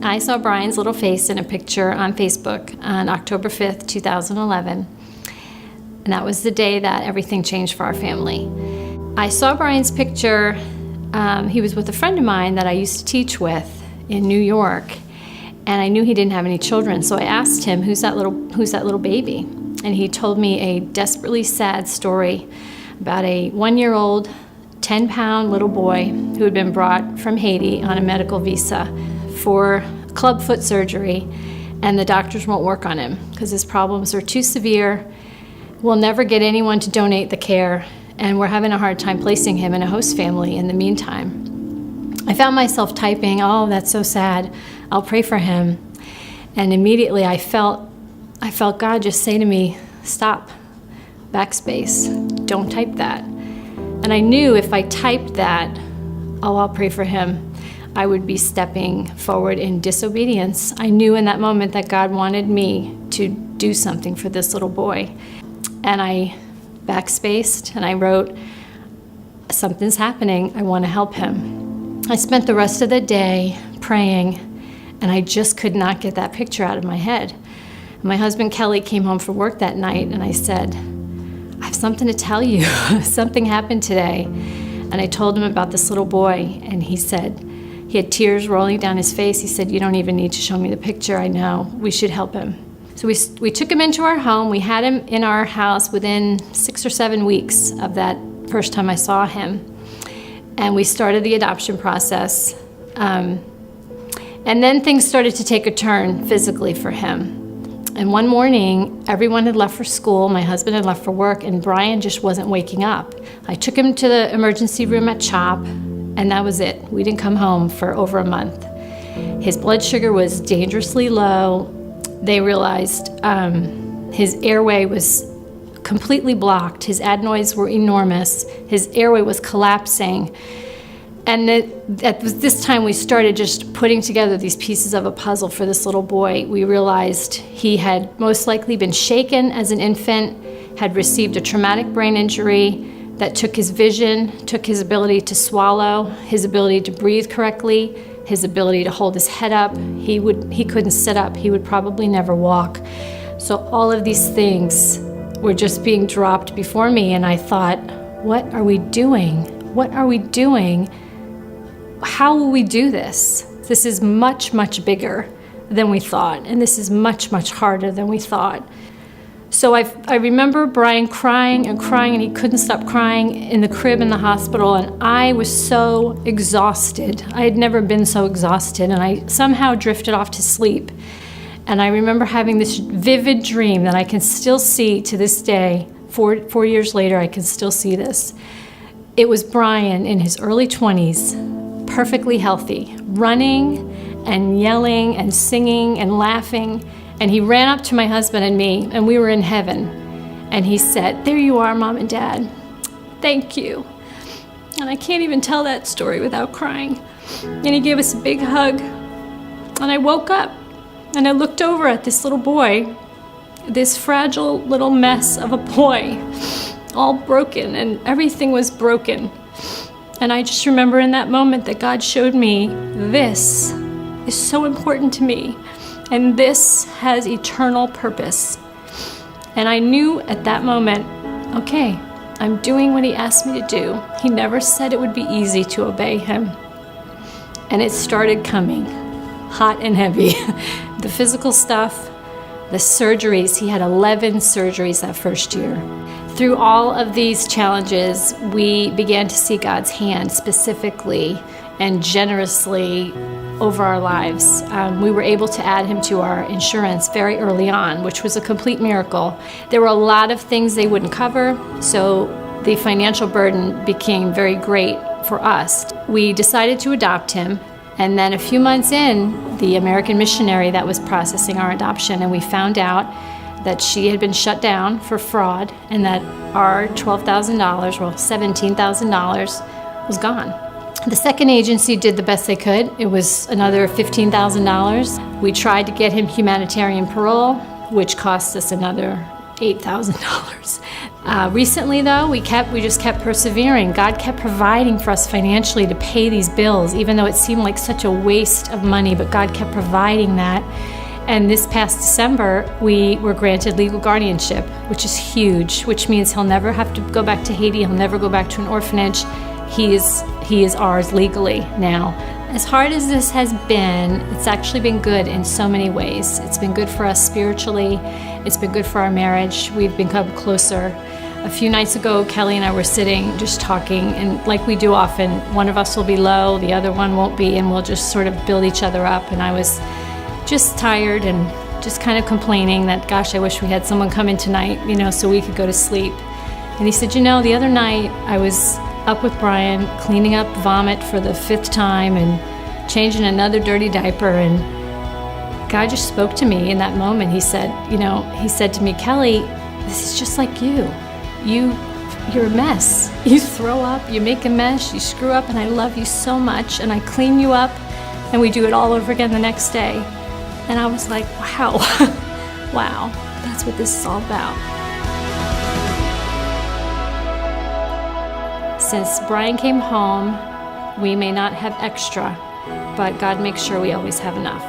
I saw Brian's little face in a picture on Facebook on October 5th, 2011. And that was the day that everything changed for our family. I saw Brian's picture. He was with a friend of mine that I used to teach with in New York, and I knew he didn't have any children. So I asked him, who's that little baby? And he told me a desperately sad story about a 1-year-old, 10-pound little boy who had been brought from Haiti on a medical visa for clubfoot surgery, and the doctors won't work on him because his problems are too severe. We'll never get anyone to donate the care, and we're having a hard time placing him in a host family in the meantime. I found myself typing, "Oh, that's so sad. I'll pray for him." And immediately I felt God just say to me, "Stop, backspace, don't type that." And I knew if I typed that, "Oh, I'll pray for him," I would be stepping forward in disobedience. I knew in that moment that God wanted me to do something for this little boy. And I backspaced and I wrote, "Something's happening, I want to help him." I spent the rest of the day praying, and I just could not get that picture out of my head. My husband Kelly came home from work that night, and I said, "I have something to tell you. Something happened today." And I told him about this little boy, and he said, he had tears rolling down his face. He said, "You don't even need to show me the picture. I know. We should help him." So we took him into our home. We had him in our house within 6 or 7 weeks of that first time I saw him. And we started the adoption process. And then things started to take a turn physically for him. And one morning, everyone had left for school, my husband had left for work, and Brian just wasn't waking up. I took him to the emergency room at CHOP, and that was it. We didn't come home for over a month. His blood sugar was dangerously low. They realized his airway was completely blocked. His adenoids were enormous. His airway was collapsing. And at this time, we started just putting together these pieces of a puzzle for this little boy. We realized he had most likely been shaken as an infant, had received a traumatic brain injury that took his vision, took his ability to swallow, his ability to breathe correctly, his ability to hold his head up. He couldn't sit up. He would probably never walk. So all of these things were just being dropped before me, and I thought, what are we doing? What are we doing? How will we do this? This is much, much bigger than we thought, and this is much, much harder than we thought. So I remember Brian crying and crying, and he couldn't stop crying in the crib in the hospital, and I was so exhausted. I had never been so exhausted, and I somehow drifted off to sleep. And I remember having this vivid dream that I can still see to this day. 4 years later, I can still see this. It was Brian in his early 20s, perfectly healthy, running and yelling and singing and laughing. And he ran up to my husband and me, and we were in heaven. And he said, "There you are, Mom and Dad. Thank you." And I can't even tell that story without crying. And he gave us a big hug. And I woke up, and I looked over at this little boy, this fragile little mess of a boy, all broken, and everything was broken. And I just remember in that moment that God showed me, this is so important to me, and this has eternal purpose. And I knew at that moment, okay, I'm doing what he asked me to do. He never said it would be easy to obey him. And it started coming, hot and heavy. The physical stuff, the surgeries. He had 11 surgeries that first year. Through all of these challenges, we began to see God's hand specifically and generously over our lives. We were able to add him to our insurance very early on, which was a complete miracle. There were a lot of things they wouldn't cover, so the financial burden became very great for us. We decided to adopt him, and then a few months in, the American missionary that was processing our adoption, and we found out that she had been shut down for fraud and that our $12,000, well, $17,000 was gone. The second agency did the best they could. It was another $15,000. We tried to get him humanitarian parole, which cost us another $8,000. Recently, though, we just kept persevering. God kept providing for us financially to pay these bills, even though it seemed like such a waste of money, but God kept providing that. And this past December, we were granted legal guardianship, which is huge, which means he'll never have to go back to Haiti. He'll never go back to an orphanage. He is ours legally now. As hard as this has been, it's actually been good in so many ways. It's been good for us spiritually. It's been good for our marriage. We've become closer. A few nights ago, Kelly and I were sitting just talking, and like we do often, one of us will be low, the other one won't be, and we'll just sort of build each other up. And I was just tired and just kind of complaining that, gosh, I wish we had someone come in tonight, so we could go to sleep. And he said, the other night I was up with Brian cleaning up vomit for the 5th time and changing another dirty diaper, and God just spoke to me in that moment. He said to me, Kelly, this is just like you. You're a mess. You throw up, you make a mess, you screw up, and I love you so much, and I clean you up, and we do it all over again the next day. And I was like, wow, wow, that's what this is all about. Since Brian came home, we may not have extra, but God makes sure we always have enough.